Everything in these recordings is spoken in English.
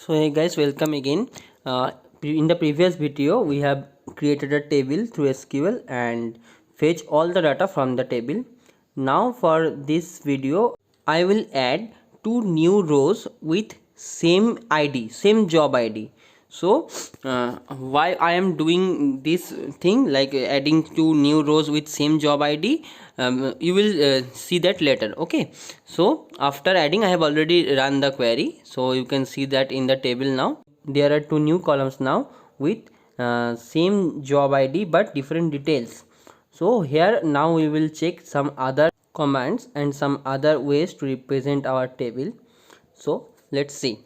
So hey guys, welcome again. In the previous video we have created a table through SQL and fetch all the data from the table. Now for this video I will add two new rows with same ID, same job ID. So why I am doing this thing, like adding two new rows with same job ID, you will see that later. Okay, so after adding I have already run the query, so you can see that in the table now there are two new columns now with same job ID but different details. So here now we will check some other commands and some other ways to represent our table. So let's see.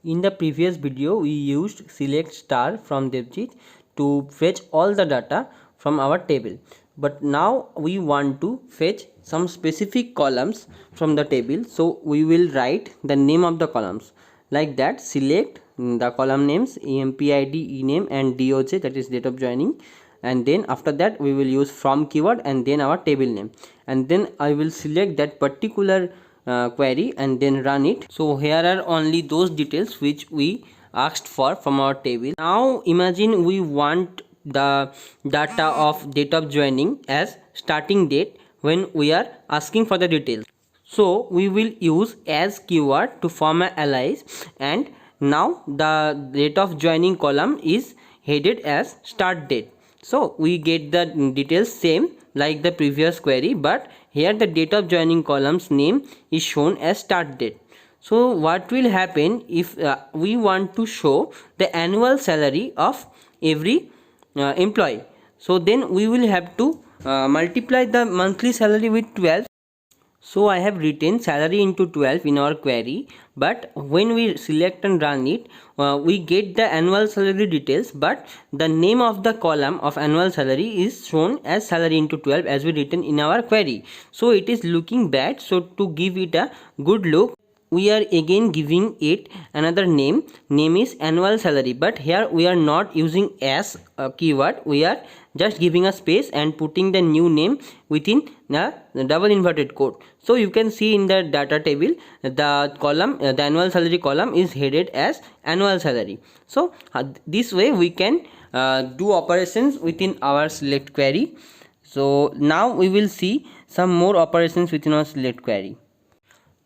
In the previous video we used select star from Devjit to fetch all the data from our table, but now we want to fetch some specific columns from the table. So we will write the name of the columns like that. Select the column names empid, ename and doj, that is date of joining, and then after that we will use from keyword and then our table name, and then I will select that particular query and then run it. So here are only those details which we asked for from our table. Now imagine we want the data of date of joining as starting date when we are asking for the details. So we will use as keyword to form a alias, and now the date of joining column is headed as start date. So we get the details same like the previous query, but here the date of joining column's name is shown as start date. So what will happen if we want to show the annual salary of every employee? So then we will have to multiply the monthly salary with 12. So I have written salary into 12 in our query, but when we select and run it, we get the annual salary details, but the name of the column of annual salary is shown as salary into 12 as we written in our query. So it is looking bad. So to give it a good look, we are again giving it another name is annual salary, but here we are not using as a keyword, we are just giving a space and putting the new name within the double inverted quote. So you can see in the data table the column, the annual salary column is headed as annual salary. So this way we can do operations within our select query. So now we will see some more operations within our select query.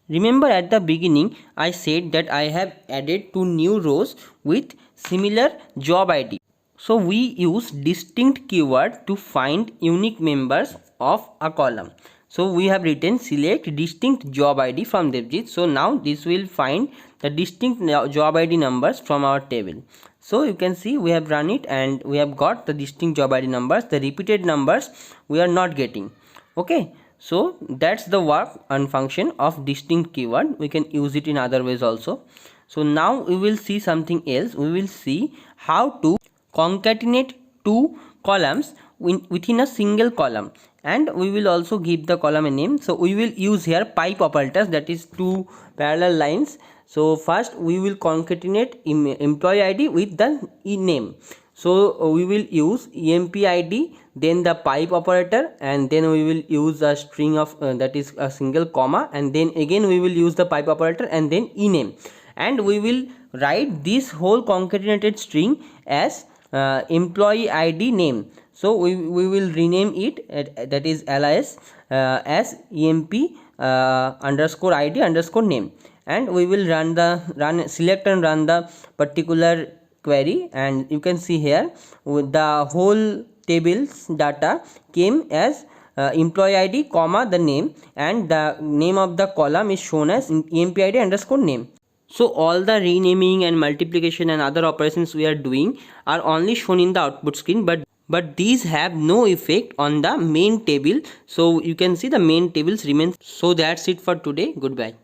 Remember at the beginning I said that I have added two new rows with similar job ID. So we use distinct keyword to find unique members of a column. So we have written select distinct job ID from Devjit. So now this will find the distinct job ID numbers from our table. So you can see we have run it and we have got the distinct job ID numbers. The repeated numbers we are not getting. Okay. So that's the work and function of distinct keyword. We can use it in other ways also. So now we will see something else. We will see how to concatenate two columns within a single column, and we will also give the column a name. So we will use here pipe operators, that is two parallel lines. So first we will concatenate employee ID with the name. So we will use empid, then the pipe operator, and then we will use a string of that is a single comma, and then again we will use the pipe operator and then ename, and we will write this whole concatenated string as employee ID name. So we will rename it, that is alias, as emp underscore id underscore name, and we will select and run the particular query, and you can see here with the whole table's data came as employee ID comma the name, and the name of the column is shown as empid underscore name. So all the renaming and multiplication and other operations we are doing are only shown in the output screen, but these have no effect on the main table. So you can see the main tables remains. So that's it for today. Goodbye.